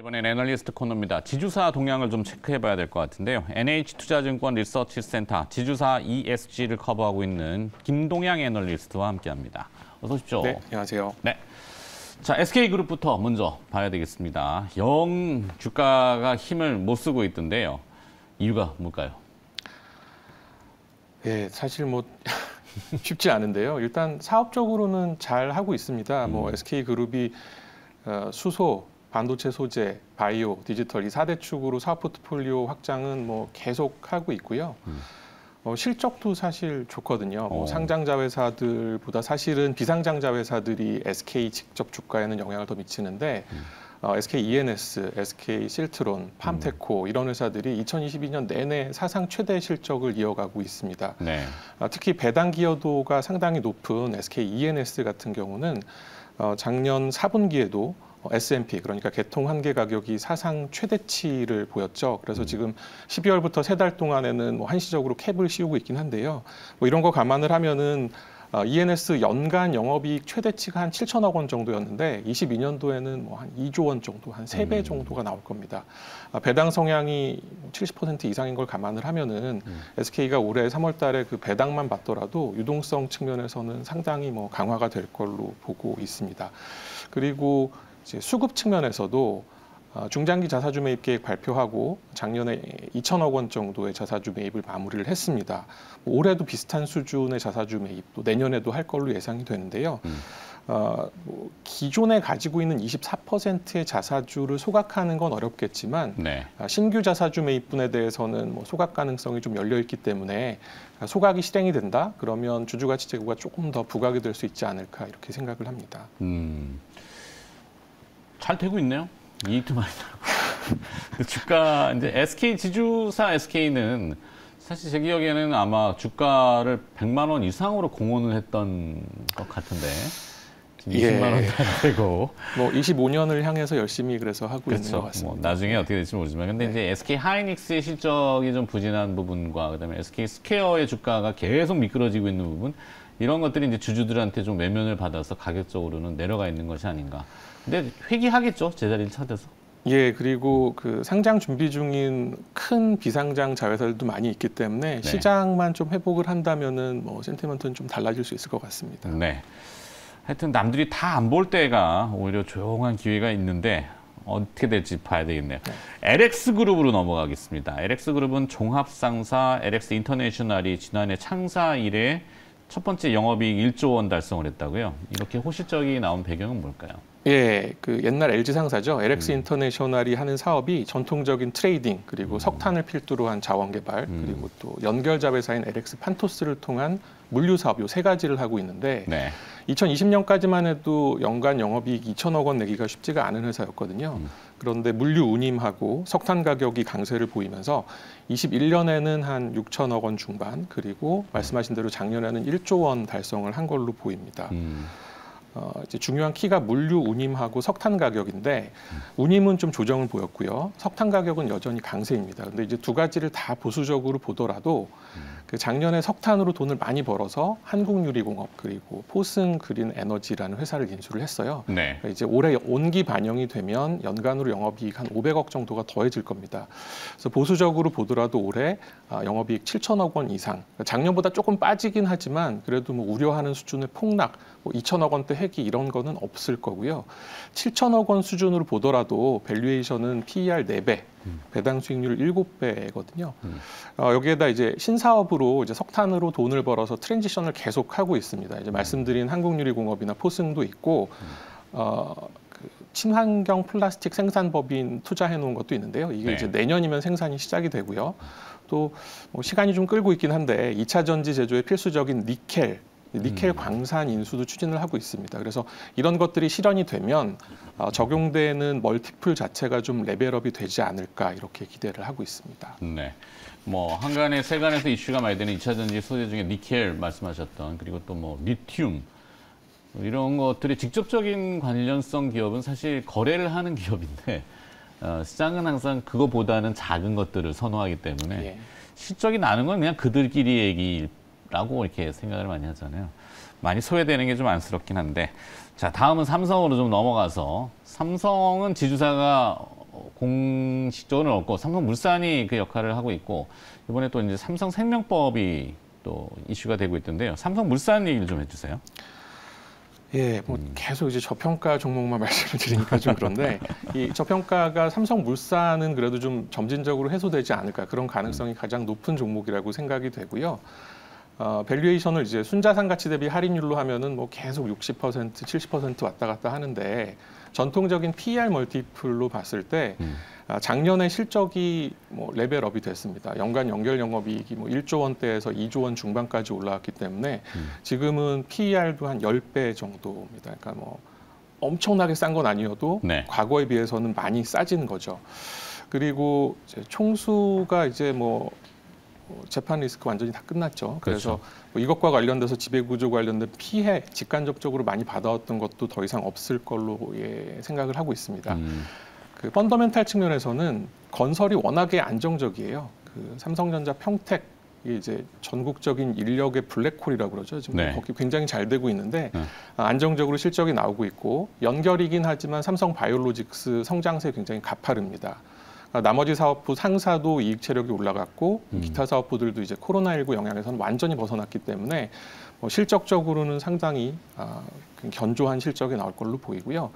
이번엔 애널리스트 코너입니다. 지주사 동향을 좀 체크해봐야 될 것 같은데요. NH투자증권 리서치센터 지주사 ESG를 커버하고 있는 김동양 애널리스트와 함께합니다. 어서 오십시오. 네, 안녕하세요. 네. 자, SK그룹부터 먼저 봐야 되겠습니다. 영 주가가 힘을 못 쓰고 있던데요. 이유가 뭘까요? 예, 사실 뭐 쉽지 않은데요. 일단 사업적으로는 잘 하고 있습니다. 뭐 SK그룹이 수소, 반도체 소재, 바이오, 디지털 이 4대 축으로 사업 포트폴리오 확장은 뭐 계속 하고 있고요. 실적도 사실 좋거든요. 뭐 상장자 회사들보다 사실은 비상장자 회사들이 SK 직접 주가에는 영향을 더 미치는데 SK ENS, SK 실트론, 팜테코 이런 회사들이 2022년 내내 사상 최대 실적을 이어가고 있습니다. 네. 특히 배당 기여도가 상당히 높은 SK ENS 같은 경우는 작년 4분기에도 S&P 그러니까 개통 한계 가격이 사상 최대치를 보였죠. 그래서 지금 12월부터 3달 동안에는 뭐 한시적으로 캡을 씌우고 있긴 한데요. 뭐 이런 거 감안을 하면은 ENS 연간 영업이익 최대치가 한 7천억 원 정도였는데 22년도에는 뭐 한 2조 원 정도, 한 3배 정도가 나올 겁니다. 배당 성향이 70% 이상인 걸 감안을 하면은 SK가 올해 3월 달에 그 배당만 받더라도 유동성 측면에서는 상당히 뭐 강화가 될 걸로 보고 있습니다. 그리고 이제 수급 측면에서도 중장기 자사주 매입 계획 발표하고 작년에 2천억 원 정도의 자사주 매입을 마무리를 했습니다. 올해도 비슷한 수준의 자사주 매입, 또 내년에도 할 걸로 예상이 되는데요. 뭐 기존에 가지고 있는 24%의 자사주를 소각하는 건 어렵겠지만 네. 신규 자사주 매입분에 대해서는 뭐 소각 가능성이 좀 열려 있기 때문에 소각이 실행이 된다? 그러면 주주가치 제고가 조금 더 부각이 될 수 있지 않을까 이렇게 생각을 합니다. 잘 되고 있네요. 이익도 많이 나고. 주가 이제 SK 지주사 SK는 사실 제 기억에는 아마 주가를 100만 원 이상으로 공헌을 했던 것 같은데 지금 20만 원도 안 되고. 뭐 25년을 향해서 열심히 그래서 하고 그렇죠. 있는 것 같습니다. 뭐 나중에 어떻게 될지 모르지만 근데 이제 SK 하이닉스의 실적이 좀 부진한 부분과 그다음에 SK 스퀘어의 주가가 계속 미끄러지고 있는 부분 이런 것들이 이제 주주들한테 좀 외면을 받아서 가격적으로는 내려가 있는 것이 아닌가. 근데 회귀하겠죠. 제자리를 찾아서. 예, 그리고 그 상장 준비 중인 큰 비상장 자회사들도 많이 있기 때문에 시장만 좀 회복을 한다면은 뭐 센티먼트는 좀 달라질 수 있을 것 같습니다. 네. 하여튼 남들이 다 안 볼 때가 오히려 조용한 기회가 있는데 어떻게 될지 봐야 되겠네요. LX그룹으로 넘어가겠습니다. LX그룹은 종합상사 LX 인터내셔널이 지난해 창사 이래 첫 번째 영업이익 1조 원 달성을 했다고요. 이렇게 호실적이 나온 배경은 뭘까요? 예, 그 옛날 LG 상사죠. LX 인터내셔널이 하는 사업이 전통적인 트레이딩 그리고 석탄을 필두로 한 자원 개발 그리고 또 연결자 회사인 LX 판토스를 통한 물류 사업 요 세 가지를 하고 있는데 2020년까지만 해도 연간 영업이익 2천억 원 내기가 쉽지가 않은 회사였거든요. 그런데 물류 운임하고 석탄 가격이 강세를 보이면서 21년에는 한 6천억 원 중반 그리고 말씀하신 대로 작년에는 1조 원 달성을 한 걸로 보입니다. 이제 중요한 키가 물류 운임하고 석탄 가격인데 운임은 좀 조정을 보였고요. 석탄 가격은 여전히 강세입니다. 근데 이제 두 가지를 다 보수적으로 보더라도 그 작년에 석탄으로 돈을 많이 벌어서 한국유리공업 그리고 포승 그린 에너지라는 회사를 인수를 했어요. 네. 이제 올해 온기 반영이 되면 연간으로 영업이익 한 500억 정도가 더해질 겁니다. 그래서 보수적으로 보더라도 올해 영업이익 7천억 원 이상, 작년보다 조금 빠지긴 하지만 그래도 뭐 우려하는 수준의 폭락, 뭐 2천억 원대 회기 이런 거는 없을 거고요. 7천억 원 수준으로 보더라도 밸류에이션은 PER 4배, 배당 수익률 7배거든요. 여기에다 이제 신사업으로 이제 석탄으로 돈을 벌어서 트랜지션을 계속하고 있습니다. 이제 말씀드린 한국유리공업이나 포승도 있고 그 친환경 플라스틱 생산법인 투자해 놓은 것도 있는데요. 이게 이제 내년이면 생산이 시작이 되고요. 또 뭐 시간이 좀 끌고 있긴 한데 2차 전지 제조에 필수적인 니켈 광산 인수도 추진을 하고 있습니다. 그래서 이런 것들이 실현이 되면 적용되는 멀티플 자체가 좀 레벨업이 되지 않을까 이렇게 기대를 하고 있습니다. 네. 뭐 한간에 세간에서 이슈가 많이 되는 2차 전지 소재 중에 니켈 말씀하셨던 그리고 또 뭐 리튬 이런 것들이 직접적인 관련성 기업은 사실 거래를 하는 기업인데 시장은 항상 그거보다는 작은 것들을 선호하기 때문에 실적이 나는 건 그냥 그들끼리 얘기라고 이렇게 생각을 많이 하잖아요. 많이 소외되는 게 좀 안쓰럽긴 한데 자 다음은 삼성으로 좀 넘어가서 삼성은 지주사가 공식적으로는 없고 삼성물산이 그 역할을 하고 있고 이번에 또 이제 삼성생명법이 또 이슈가 되고 있던데요. 삼성물산 얘기를 좀 해주세요. 예, 뭐 계속 이제 저평가 종목만 말씀을 드리니까 좀 그런데 이 저평가가 삼성물산은 그래도 좀 점진적으로 해소되지 않을까 그런 가능성이 가장 높은 종목이라고 생각이 되고요. 밸류에이션을 이제 순자산 가치 대비 할인율로 하면은 뭐 계속 60%, 70% 왔다 갔다 하는데 전통적인 PER 멀티플로 봤을 때 작년에 실적이 뭐 레벨업이 됐습니다. 연간 연결 영업이익이 뭐 1조 원대에서 2조 원 중반까지 올라왔기 때문에 지금은 PER도 한 10배 정도입니다. 그러니까 뭐 엄청나게 싼 건 아니어도 네. 과거에 비해서는 많이 싸진 거죠. 그리고 이제 총수가 이제 뭐 재판 리스크 완전히 다 끝났죠. 그래서 그렇죠. 뭐 이것과 관련돼서 지배구조 관련된 피해 직간접적으로 많이 받아왔던 것도 더 이상 없을 걸로 생각을 하고 있습니다. 그 펀더멘탈 측면에서는 건설이 워낙에 안정적이에요. 그 삼성전자 평택 이제 전국적인 인력의 블랙홀이라고 그러죠. 지금 네. 거기 굉장히 잘 되고 있는데 안정적으로 실적이 나오고 있고 연결이긴 하지만 삼성 바이오로직스 성장세 굉장히 가파릅니다. 나머지 사업부 상사도 이익 체력이 올라갔고 기타 사업부들도 이제 코로나19 영향에서는 완전히 벗어났기 때문에 실적적으로는 상당히 견조한 실적이 나올 걸로 보이고요.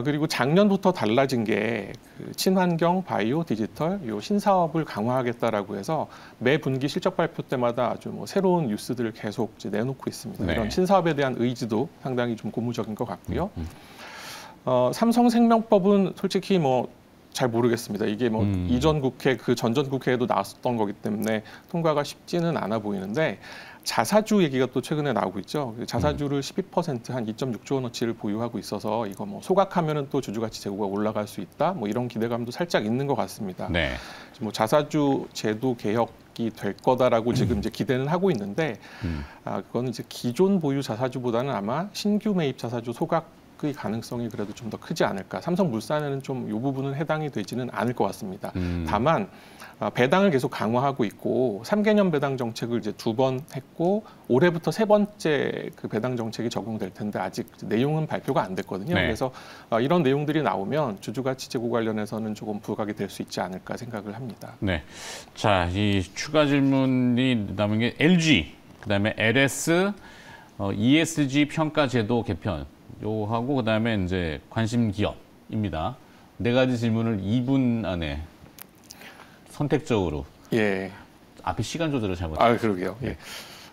그리고 작년부터 달라진 게 그 친환경, 바이오, 디지털 요 신사업을 강화하겠다라고 해서 매 분기 실적 발표 때마다 아주 뭐 새로운 뉴스들을 계속 이제 내놓고 있습니다. 네. 이런 신사업에 대한 의지도 상당히 좀 고무적인 것 같고요. 삼성생명법은 솔직히 뭐 잘 모르겠습니다. 이게 뭐 이전 국회 그 전전 국회에도 나왔었던 거기 때문에 통과가 쉽지는 않아 보이는데 자사주 얘기가 또 최근에 나오고 있죠. 자사주를 12% 한 2.6조 원어치를 보유하고 있어서 이거 뭐 소각하면은 또 주주가치 제고가 올라갈 수 있다. 뭐 이런 기대감도 살짝 있는 것 같습니다. 네. 뭐 자사주 제도 개혁이 될 거다라고 지금 이제 기대는 하고 있는데 그거는 이제 기존 보유 자사주보다는 아마 신규 매입 자사주 소각 의 가능성이 그래도 좀 더 크지 않을까. 삼성물산에는 좀 이 부분은 해당이 되지는 않을 것 같습니다. 다만 배당을 계속 강화하고 있고 3개년 배당 정책을 이제 2번 했고 올해부터 3번째 그 배당 정책이 적용될 텐데 아직 내용은 발표가 안 됐거든요. 네. 그래서 이런 내용들이 나오면 주주가치 제고 관련해서는 조금 부각이 될 수 있지 않을까 생각을 합니다. 네. 자, 이 추가 질문이 남은 게 LG, 그다음에 LS, ESG 평가 제도 개편. 요하고 그다음에 이제 관심 기업입니다. 네 가지 질문을 2분 안에 선택적으로. 예. 앞에 시간 조절을 잘못했어요. 그러게요. 예.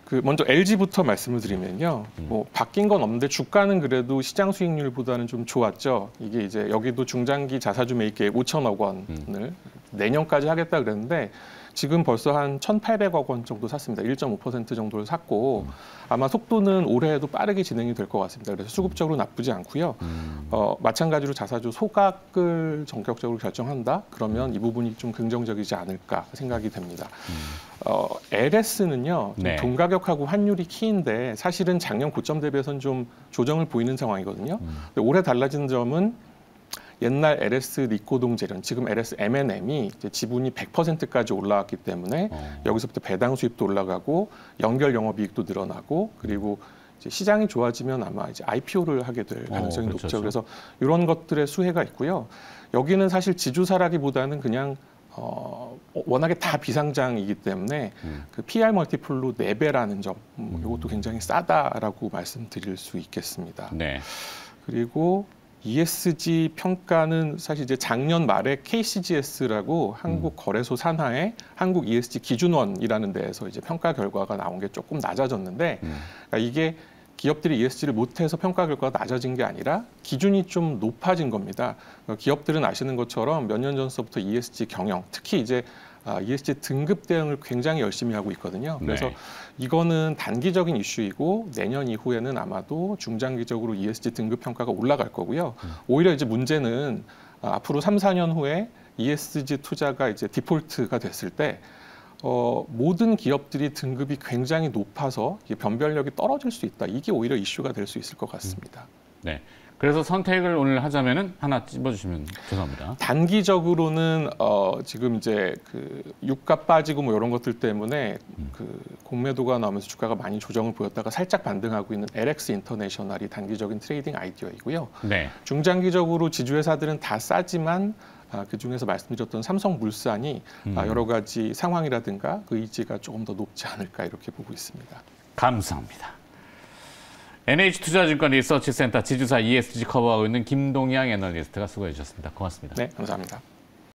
그 먼저 LG부터 말씀을 드리면요. 뭐 바뀐 건 없는데 주가는 그래도 시장 수익률보다는 좀 좋았죠. 이게 이제 여기도 중장기 자사주 매입 계획 5천억 원을 내년까지 하겠다 그랬는데 지금 벌써 한 1,800억 원 정도 샀습니다. 1.5% 정도를 샀고 아마 속도는 올해에도 빠르게 진행이 될 것 같습니다. 그래서 수급적으로 나쁘지 않고요. 마찬가지로 자사주 소각을 전격적으로 결정한다? 그러면 이 부분이 좀 긍정적이지 않을까 생각이 됩니다. LS는요. 네. 동가격하고 환율이 키인데 사실은 작년 고점 대비해서는 좀 조정을 보이는 상황이거든요. 근데 올해 달라진 점은 옛날 LS 리코동 재련, 지금 LS M&M이 이제 지분이 100%까지 올라왔기 때문에 여기서부터 배당 수입도 올라가고 연결 영업이익도 늘어나고 그리고 이제 시장이 좋아지면 아마 이제 IPO를 하게 될 가능성이 그렇죠. 높죠. 그래서 이런 것들의 수혜가 있고요. 여기는 사실 지주사라기보다는 그냥 워낙에 다 비상장이기 때문에 그 PR 멀티플로 4배라는 점, 이것도 굉장히 싸다라고 말씀드릴 수 있겠습니다. 네. 그리고 ESG 평가는 사실 이제 작년 말에 KCGS라고 한국거래소 산하의 한국 ESG 기준원이라는 데에서 이제 평가 결과가 나온 게 조금 낮아졌는데 그러니까 이게 기업들이 ESG를 못해서 평가 결과가 낮아진 게 아니라 기준이 좀 높아진 겁니다. 기업들은 아시는 것처럼 몇 년 전서부터 ESG 경영, 특히 이제 ESG 등급 대응을 굉장히 열심히 하고 있거든요. 그래서 네. 이거는 단기적인 이슈이고 내년 이후에는 아마도 중장기적으로 ESG 등급 평가가 올라갈 거고요. 오히려 이제 문제는 앞으로 3, 4년 후에 ESG 투자가 이제 디폴트가 됐을 때 모든 기업들이 등급이 굉장히 높아서 변별력이 떨어질 수 있다. 이게 오히려 이슈가 될 수 있을 것 같습니다. 네. 그래서 선택을 오늘 하자면은 하나 찝어주시면 죄송합니다. 단기적으로는 지금 이제 그 유가 빠지고 뭐 이런 것들 때문에 그 공매도가 나오면서 주가가 많이 조정을 보였다가 살짝 반등하고 있는 LX 인터내셔널이 단기적인 트레이딩 아이디어이고요. 네. 중장기적으로 지주회사들은 다 싸지만 그중에서 말씀드렸던 삼성물산이 여러 가지 상황이라든가 그 의지가 조금 더 높지 않을까 이렇게 보고 있습니다. 감사합니다. NH투자증권 리서치센터 지주사 ESG 커버하고 있는 김동양 애널리스트가 수고해 주셨습니다. 고맙습니다. 네, 감사합니다.